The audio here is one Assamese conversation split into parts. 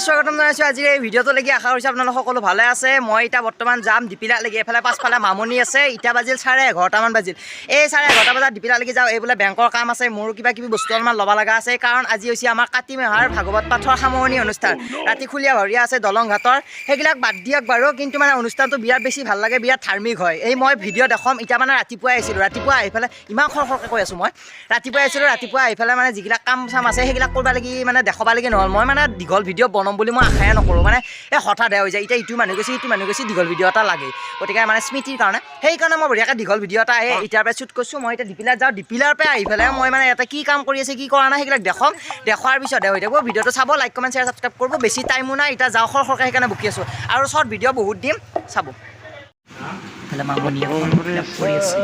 স্বাগতম জানাইছোঁ আজিৰ এই ভিডিঅ'টোলৈকে। আশা কৰিছোঁ আপোনালোক সকলো ভালে আছে। মই এতিয়া বৰ্তমান যাম ডিপিলালৈকে। এফালে পাছফালে মামনি আছে। এতিয়া বাজিল 11:30মান বাজিল। এই 11:30 বজাত ডিপিলালৈকে যাওঁ। এই বোলে বেংকৰ কাম আছে, মোৰো কিবা কিবি বস্তু অলপমান ল'ব লগা আছে। কাৰণ আজি হৈছে আমাৰ কাতি মাহৰ ভাগৱত পাঠৰ সামৰণি অনুষ্ঠান। ৰাতি খুলীয়া ভাৱৰীয়া আছে দলং ঘাটৰ, সেইবিলাক বাদ দিয়ক বাৰু। কিন্তু মানে অনুষ্ঠানটো বিৰাট বেছি ভাল লাগে, বিৰাট ধাৰ্মিক হয়। এই মই ভিডিঅ' দেখাম। এতিয়া মানে ৰাতিপুৱাই আহিছিলোঁ, ৰাতিপুৱা আহি পেলাই ইমান খৰকৈ কৈ আছোঁ মই। ৰাতিপুৱাই আহিছিলোঁ, ৰাতিপুৱা আহি পেলাই মানে যিবিলাক কাম চাম আছে সেইবিলাক কৰিব লাগি মানে দেখাব লাগি নহ'ল। মই মানে দীঘল ভিডিঅ' বনাম বুলি মই আশাই নকৰোঁ, মানে এই হঠাৎ হৈ যায়। এতিয়া ইটো মানুহ গৈছে, সিটো মানুহ গৈছে, দীঘল ভিডিঅ' এটা লাগে। গতিকে মানে স্মৃতিৰ কাৰণে সেইকাৰণে মই বঢ়িয়াকৈ দীঘল ভিডিঅ' এটা এতিয়াৰ পৰা শ্বুট কৰিছোঁ। মই এতিয়া ডিপিলাত যাওঁ, ডিপিলাৰ পৰা আহি পেলাই মই মানে এটা কি কাম কৰি আছে, কি কৰা নাই সেইবিলাক দেখুৱাৰ পিছতহে হৈ থাকিব। ভিডিঅ'টো চাব, লাইক কমেণ্ট শ্বেয়াৰ ছাবস্ক্ৰাইব কৰিব। বেছি টাইমো নাই, এতিয়া যাওঁ খৰকৈ সেইকাৰণে বকি আছোঁ। আৰু শ্বৰ্ট ভিডিঅ' বহুত দিম, চাব। কৰি আছে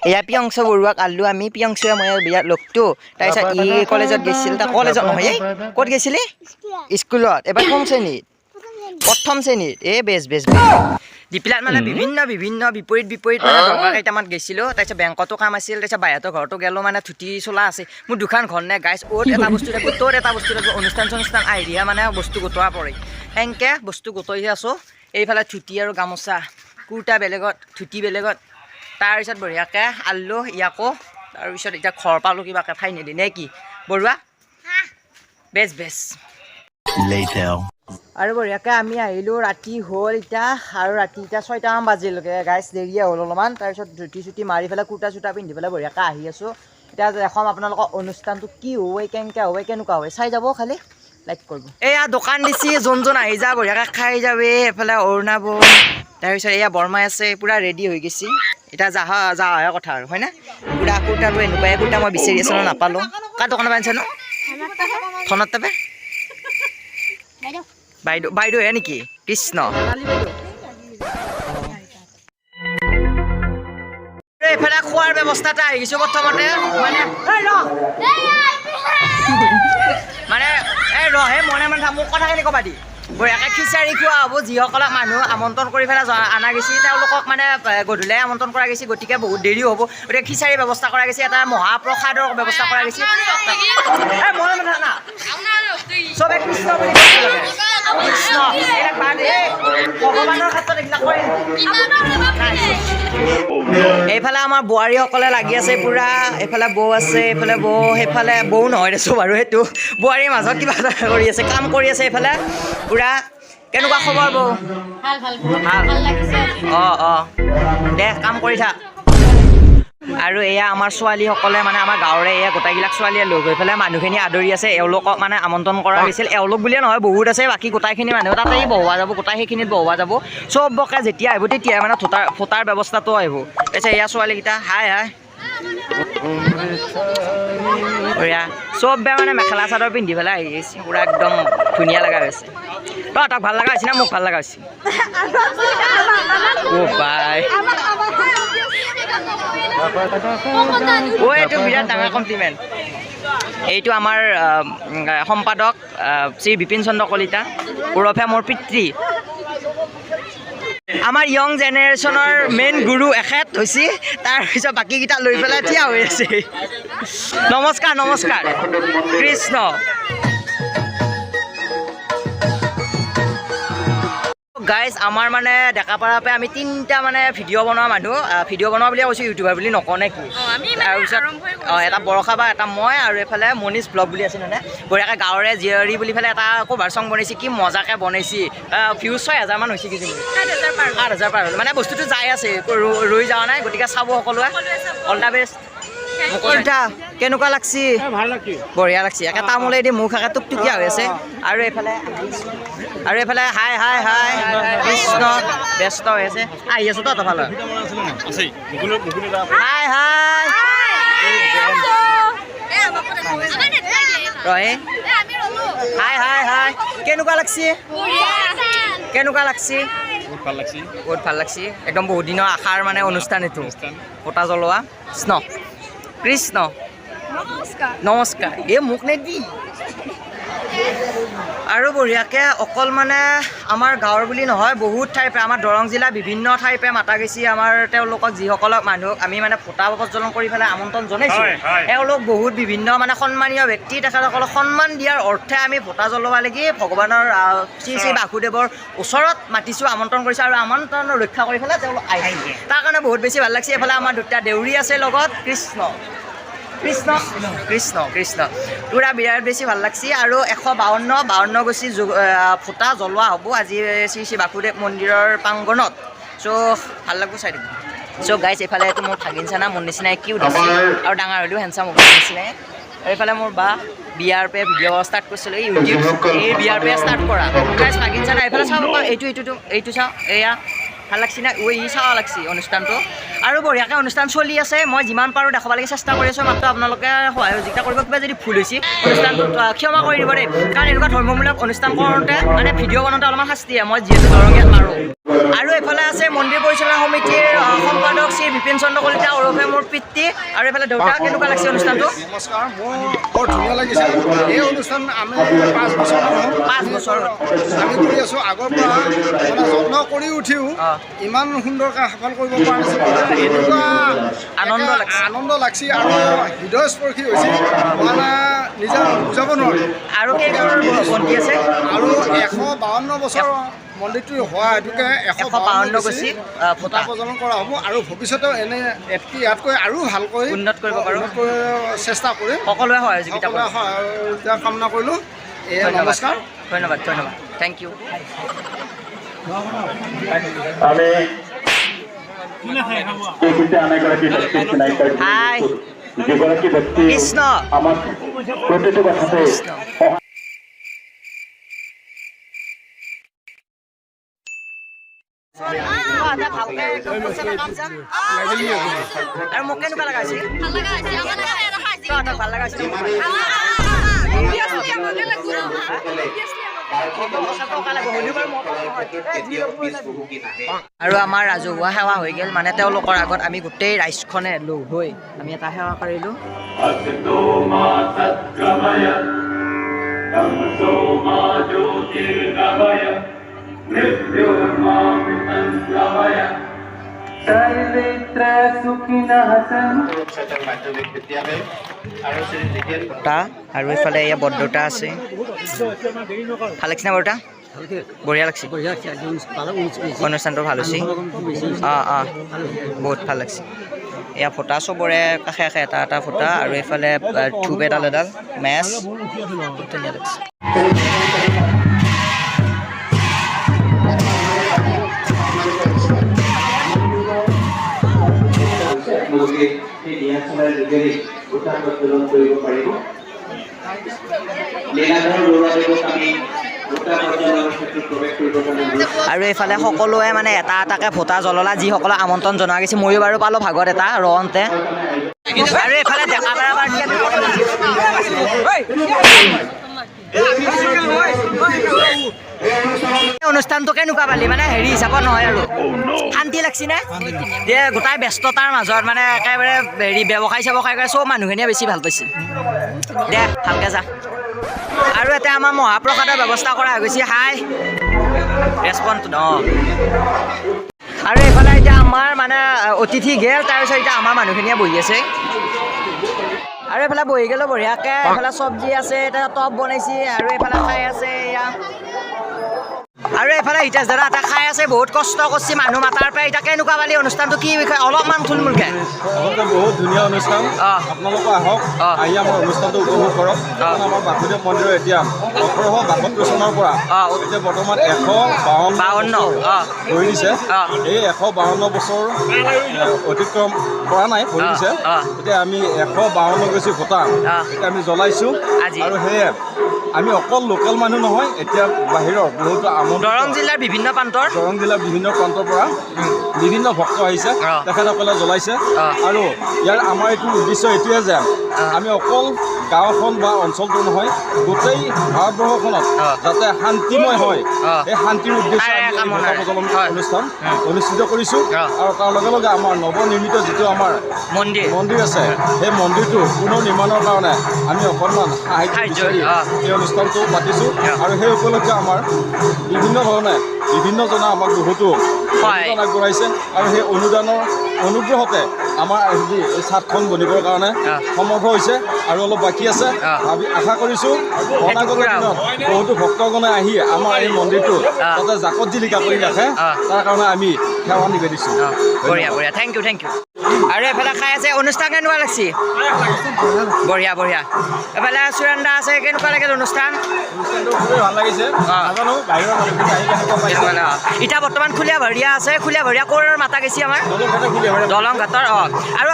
এয়া প্ৰিয়ংশ বৰুৱাক আল্লু আমি প্ৰিয়ংশয়ে মই বিৰাট লগটো। তাৰপিছত ই কলেজত গৈছিল, তাৰ কলেজত নহয় ক'ত গৈছিলি? স্কুলত। এবাৰ কোন শ্ৰেণীত? প্ৰথম শ্ৰেণীত। বেছ ডিপিলাত মানে বিভিন্ন বিপৰীত মানে দৰকাৰ কেইটামান গৈছিলোঁ। তাৰপিছত বেংকতো কাম আছিল, তাৰপিছত বাহিৰতো ঘৰতো গ'লোঁ, মানে ধুতি চোলা আছে। মোৰ দুখন ঘৰ নে গাইছ, অ'ত এটা বস্তু থাকোঁ, তোৰ এটা বস্তু থাকোঁ। অনুষ্ঠান আহিহে মানে বস্তু গোটোৱা পৰে। সেনেকৈ বস্তু গোটাই আছোঁ। এইফালে ধুতি আৰু গামোচা, কুৰ্তা বেলেগত, ধুতি বেলেগত। তাৰপিছত বঢ়িয়াকৈ আল্লু ইয়াকো। তাৰপিছত এতিয়া ঘৰ পালোঁ কিবাকৈ ফাইনেলি, নে কি বৰুৱা? বেছ আৰু বঢ়িয়াকৈ আমি আহিলোঁ। ৰাতি হ'ল এতিয়া, আৰু ৰাতি এতিয়া 6টামান বাজিলগৈ গাইছ, দেৰিয়ে হ'ল অলপমান। তাৰপিছত ধুতি চুটি মাৰি পেলাই কুৰ্তা চুৰ্তা পিন্ধি পেলাই বঢ়িয়াকৈ আহি আছোঁ। এতিয়া দেখাম আপোনালোকক অনুষ্ঠানটো কি হয়, কেনেকৈ হয়, কেনেকুৱা হয়, চাই যাব খালি লাইক কৰিব। এয়া দোকান দিছি, যোন আহি যা বঢ়িয়াকৈ খাই যাবি। এইফালে অৰুণাব, তাৰপিছত এয়া বৰমাই আছে, পূৰা ৰেডি হৈ গৈছে। এতিয়া যাহাহে কথা আৰু হয়নে? পূৰা কুৰ্তাটো এনেকুৱাই কুৰ্তা মই বিচাৰি আছিলোঁ, নাপালোঁ। কাৰ দোকানত আনিছে ন? ধনত তাপে বাইদেউহে নেকি? কৃষ্ণ। এইফালে খোৱাৰ ব্যৱস্থা এটা আহি গৈছোঁ প্ৰথমতে, মানে এই ৰহে মনে মোক কথাখিনি ক'বা দি। বঢ়িয়াকৈ খিচাৰি খোৱা হ'ব। যিসকলক মানুহ আমন্ত্ৰণ কৰি পেলাই অনা গৈছে তেওঁলোকক মানে গধূলি আমন্ত্ৰণ কৰা গৈছে, গতিকে বহুত দেৰিও হ'ব। গতিকে খিচাৰি ব্যৱস্থা কৰা গৈছে, এটা মহাপ্ৰসাদৰ ব্যৱস্থা কৰা গৈছে। চবে কৃষ্ণ বুলি কৃষ্ণ ভগৱানৰ ক্ষেত্ৰত এইবিলাক কৰে। এইফালে আমাৰ বোৱাৰীসকলে লাগি আছে পূৰা। এইফালে বৌ আছে, এইফালে বৌ, সেইফালে বৌ নহয় দেচোন বাৰু, সেইটো বোৱাৰীৰ মাজত কিবা এটা কৰি আছে, কাম কৰি আছে এইফালে পূৰা। কেনেকুৱা খবৰ বৌ? অঁ দে কাম কৰি থাক। আৰু এয়া আমাৰ ছোৱালীসকলে মানে আমাৰ গাঁৱৰে এয়া গোটেইবিলাক ছোৱালীয়ে লগ হৈ পেলাই মানুহখিনি আদৰি আছে। এওঁলোকক মানে আমন্ত্ৰণ কৰা হৈছিল। এওঁলোক বুলিয়ে নহয়, বহুত আছে বাকী গোটেইখিনি মানুহ তাতেই বহোৱা যাব, গোটেই সেইখিনিত বহোৱা যাব। চবকে যেতিয়া আহিব তেতিয়াই মানে ভোটাৰ ব্যৱস্থাটো আহিব। তাৰপিছত এয়া ছোৱালীকেইটা হাই চবে মানে মেখেলা চাদৰ পিন্ধি পেলাই আহি গৈছে, পূৰা একদম ধুনীয়া লগা হৈছে। তাক ভাল লগা হৈছে না মোক ভাল লগা হৈছে? এইটো বিৰাট ডাঙৰ কমপ্লিমেণ্ট। এইটো আমাৰ সম্পাদক শ্ৰী বিপিন চন্দ্ৰ কলিতা, ওৰফে মোৰ পিতৃ। আমাৰ য়ং জেনেৰেশ্যনৰ মেইন গুৰু এখেত হৈছে। তাৰপিছত বাকীকেইটা লৈ পেলাই থিয় হৈ আছে। নমস্কাৰ কৃষ্ণ। গাইজ আমাৰ মানে ডেকাপাৰাৰ পৰা আমি 3টা মানে ভিডিঅ' বনোৱা মানুহ, ভিডিঅ' বনোৱা বুলিয়ে কৈছোঁ, ইউটিউবাৰ বুলি নকওঁ নে কি? তাৰপিছত এটা বৰষা বা এটা মই, আৰু এইফালে মনীষ ব্লগ বুলি আছে মানে বঢ়িয়াকৈ গাঁৱৰে জীয়ৰী বুলি পেলাই এটা কভাৰ চং বনাইছে। কি মজাকৈ বনাইছে। ভিউজ 6,000 মান হৈছে কিজানি, 7,000 পাৰ হ'ল। মানে বস্তুটো যাই আছে, ৰৈ যোৱা নাই। গতিকে চাব সকলোৱে। All the best. কেনেকুৱা লাগছি? বঢ়িয়া লাগছি। একে তামোলেদি মুখ একে টুকটুকীয়া হৈ আছে। আৰু এইফালে হাই কৃষ্ণ ব্যস্ত হৈ আছে। আহি আছো তহঁতৰ ফালে। হাই কেনেকুৱা লাগছি? বহুত ভাল লাগছি। একদম বহুত দিনৰ আশাৰ মানে অনুষ্ঠান এইটো, পতা জ্বলোৱা। কৃষ্ণ নমস্কাৰ। মোক নেকি আৰু বঢ়িয়াকৈ অকল মানে আমাৰ গাঁৱৰ বুলি নহয় বহুত ঠাইৰ পৰা আমাৰ দৰং জিলাৰ বিভিন্ন ঠাইৰ পৰা মাতা গৈছে আমাৰ তেওঁলোকক যিসকলক মানুহক আমি মানে ফুটা প্ৰজ্বলন কৰি পেলাই আমন্ত্ৰণ জনাইছোঁ এওঁলোক বহুত বিভিন্ন মানে সন্মানীয় ব্যক্তি তেখেতসকলক সন্মান দিয়াৰ অৰ্থে আমি ফুটা জ্বলোৱা লাগি ভগৱানৰ শ্ৰী শ্ৰী বাসুদেৱৰ ওচৰত মাতিছোঁ আমন্ত্ৰণ কৰিছোঁ আৰু আমন্ত্ৰণ ৰক্ষা কৰি পেলাই তেওঁলোক আহিছে তাৰ কাৰণে বহুত বেছি ভাল লাগিছে এইফালে আমাৰ দুটা দেউৰী আছে লগত কৃষ্ণ কৃষ্ণ কৃষ্ণ কৃষ্ণ পুৰা বিৰাট বেছি ভাল লাগছে আৰু 152 গছি ফুটা জ্বলোৱা হ'ব আজি শ্ৰী শ্ৰী বাসুদেৱ মন্দিৰৰ প্ৰাংগণত চ' ভাল লাগিব চাই দিব চ' গাইছ এইফালে এইটো মোৰ ভাগিন চানা মোৰ নিচিনাই কিউট আছে আৰু ডাঙৰ হ'লেও হেণ্ডচাম হ'ব নিচিনাই আৰু এইফালে মোৰ বা বিয়াৰ পে ভিডিঅ' ষ্টাৰ্ট কৰিছিলোঁ ইউটিউব এই বিয়াৰ পে ষ্টাৰ্ট কৰা গাইছ ভাগিন চানা এইফালে চাব পাৰা এইটো চাওঁ এয়া ভাল লাগছি না ই চাব লাগছি অনুষ্ঠানটো আৰু বঢ়িয়াকৈ অনুষ্ঠান চলি আছে মই যিমান পাৰোঁ দেখাব লাগে চেষ্টা কৰি আছোঁ মাত্ৰ আপোনালোকে সহায় সহযোগিতা কৰিব কিবা যদি ভুল হৈছে অনুষ্ঠানটোত ক্ষমা কৰি দিব দেই কাৰণ এনেকুৱা ধৰ্মমূলক অনুষ্ঠান কৰোঁতে মানে ভিডিঅ' বনাওঁতে অলপমান শাস্তি হয় মই যিহেতু দৰঙীয়াত মাৰোঁ আৰু এইফালে আছে মন্দিৰ পৰিচালনা সমিতিৰ সম্পাদক শ্ৰী বিপিন চন্দ্ৰ কলিতা ওৰফে মোৰ পিতৃ আৰু এইফালে দেউতা কেনেকুৱা লাগিছে অনুষ্ঠানটো নমস্কাৰ মোৰ বৰ ধুনীয়া লাগিছে এই অনুষ্ঠান আমি 5 বছৰ আমি কৰি আছোঁ আগৰ পৰা মানে যত্ন কৰি উঠিও ইমান সুন্দৰকৈ সফল কৰিব পৰা নাছিল এনেকুৱা আনন্দ লাগছে আৰু হৃদয়স্পৰ্শী হৈছে মানে নিজে বুজাব নোৱাৰি আৰু কেইঘৰ বন্তি আছে আৰু 152 বছৰ মন্দিৰটো হোৱা হেতুকে 152 গছি ফুটা প্ৰজ্বলন কৰা হ'ব আৰু ভৱিষ্যতেও এনে ইয়াতকৈ আৰু ভালকৈ উন্নত কৰিব পাৰোঁ চেষ্টা কৰিম সকলোৱে সহযোগিতা কামনা কৰিলোঁ নমস্কাৰ ধন্যবাদ ধন্যবাদ থেংক ইউ হাই কৃষ্ণ আৰু মোক কেনেকুৱা লগা হৈছে ভাল লগা হৈছে আৰু আমাৰ ৰাজহুৱা সেৱা হৈ গ'ল মানে তেওঁলোকৰ আগত আমি গোটেই ৰাইজখনে লগ হৈ আমি এটা সেৱা কৰিলোঁ আৰু এইফালে এয়া বৰদেউতা আছে ভাল লাগিছে না বৰদেউতা বঢ়িয়া লাগছে অনুষ্ঠানটো ভাল হৈছে বহুত ভাল লাগছে এয়া ফুটা চবৰে কাষে কাষে এটা এটা ফুটা আৰু এইফালে ধূপ এডাল মেচ ধুনীয়া লাগিছে আৰু এইফালে সকলোৱে মানে এটা এটাকৈ ফুটা জ্বললা যিসকলক আমন্ত্ৰণ জনোৱা গৈছে ময়ো বাৰু পালোঁ ভাগত এটা ৰওঁতে আৰু এইফালে ডেকা অনুষ্ঠানটো কেনেকুৱা পালি মানে হেৰি হিচাপত নহয় আৰু শান্তি লাগছি নে যে গোটাই ব্যস্ততাৰ মাজত মানে একেবাৰে হেৰি ব্যৱসায় কৰে চব মানুহখিনিয়ে বেছি ভাল পাইছে দে ভালকৈ যা আৰু এতিয়া আমাৰ মহাপ্ৰসাদৰ ব্যৱস্থা কৰা হৈ গৈছে হাই ৰেচপন্স আৰু এইফালে এতিয়া আমাৰ মানে অতিথি গেল তাৰপিছত এতিয়া আমাৰ মানুহখিনিয়ে বহি আছে আৰু এইফালে বহি গ'লো বঢ়িয়াকৈ এইফালে চব্জি আছে এতিয়া টপ বনাইছে আৰু এইফালে খাই আছে এয়া আৰু এইফালে হিতেশ দাদা এটা খাই আছে বহুত কষ্ট কৰিছে মানুহ মাতাৰ পৰা এতিয়া কেনেকুৱা পালি অনুষ্ঠানটো কি বিষয়ে অলপমান থুলমূলকৈ বহুত ধুনীয়া অনুষ্ঠান আপোনালোকে আহক আহি আমাৰ অনুষ্ঠানটো উপভোগ কৰক আমাৰ বাসুদেৱ মন্দিৰৰ এতিয়া 1862 চনৰ পৰা এতিয়া বৰ্তমান 152 কৰি দিছে এই 152 বছৰ অতিক্ৰম কৰা নাই কৰি দিছে এতিয়া আমি 152 গছি ফুটা এতিয়া আমি জ্বলাইছোঁ আৰু সেয়ে আমি অকল লোকেল মানুহ নহয় এতিয়া বাহিৰৰ বহুতো দৰং জিলাৰ বিভিন্ন প্ৰান্তৰ পৰা বিভিন্ন ভক্ত আহিছে তেখেতসকলে জ্বলাইছে আৰু ইয়াৰ আমাৰ এইটো উদ্দেশ্য এইটোৱে যে আমি অকল গাঁওখন বা অঞ্চলটো নহয় গোটেই ভাৰতবৰ্ষখনত যাতে শান্তিময় হয় এই শান্তিৰ উদ্দেশ্যে অনুষ্ঠান অনুষ্ঠিত কৰিছোঁ আৰু তাৰ লগে লগে আমাৰ নৱনিৰ্মিত যিটো আমাৰ মন্দিৰ আছে সেই মন্দিৰটো পুনৰ নিৰ্মাণৰ কাৰণে আমি অকণমান সাহায্য বিচাৰি এই অনুষ্ঠানটো পাতিছোঁ আৰু সেই উপলক্ষে আমাৰ বিভিন্নজনে আমাক বহুতো অনুদান আগবঢ়াইছে আৰু সেই অনুগ্ৰহতে আমাৰ এই ছাদখন বনিবৰ কাৰণে সমৰ্থ হৈছে আৰু অলপ বাকী আছে আমি আশা কৰিছোঁ অনাগত দিনত বহুতো ভক্তগণে আহি আমাৰ এই মন্দিৰটো যাতে জাকত জিলিকা কৰি ৰাখে তাৰ কাৰণে আমি সেৱা নিবেদিছোঁ। বঢ়িয়া বঢ়িয়া থেংক ইউ আৰু এফালে খাই আছে অনুষ্ঠান কেনেকুৱা লাগছি বঢ়িয়া এফালে চুৰেন্দা আছে কেনেকুৱা লাগিল অনুষ্ঠান ভাল লাগিছে এতিয়া বৰ্তমান খুলীয়া ভাৱৰীয়া আছে খুলীয়া ভাৱৰীয়া ক'ৰ মাতা গৈছে আমাৰ দলং ঘাটৰ আৰু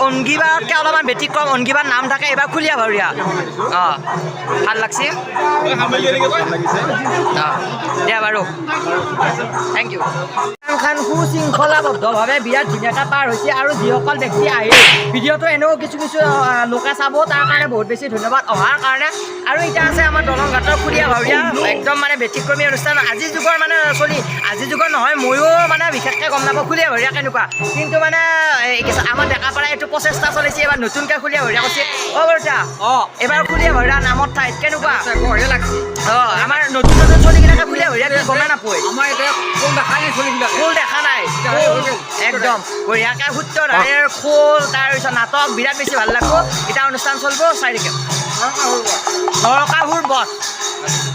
অংগীবাৰতকৈ অলপমান ব্যতিক্ৰম অংগীবাৰ নাম থাকে এইবাৰ খুলীয়া ভাৱৰীয়া ভাল লাগছে দিয়া বাৰু থেংক ইউ খান সুশৃংখলাবদ্ধভাৱে বিৰাট ধুনীয়াকৈ পাৰ হৈছে আৰু যিসকল ব্যক্তি আহি ভিডিঅ'টো এনেও কিছু লোকে চাব তাৰ কাৰণে বহুত বেছি ধন্যবাদ অহাৰ কাৰণে আৰু এতিয়া আছে আমাৰ দলং ঘাটৰ খুলীয়া ভাৱৰীয়া একদম মানে ব্যতিক্ৰমী অনুষ্ঠান আজিৰ যুগৰ মানে আজিৰ যুগৰ নহয় ময়ো মানে বিশেষকৈ গম নাপাওঁ খুলীয়া ভাৱৰীয়া কেনেকুৱা কিন্তু মানে আমাৰ ডেকাপাৰাই এইটো প্ৰচেষ্টা চলিছে এবাৰ নতুনকৈ খুলীয়া ভাৱৰীয়া কৰিছে বৰতা এবাৰ খুলীয়া ভাৱৰীয়া নামত ঠাইত কেনেকুৱা বঢ়িয়া লাগছে আমাৰ নতুন চলিবিলাকে খুলীয়া ভাৱৰীয়া গমেই নাপায় আমাৰ এতিয়া খোল দেখা নাই একদম বঢ়িয়াকৈ সূত্ৰধাৰীৰ খোল তাৰপিছত নাটক বিৰাট বেছি ভাল লাগিব এতিয়া অনুষ্ঠান চলিব 4 তাৰিখে নৰকাসুৰ বধ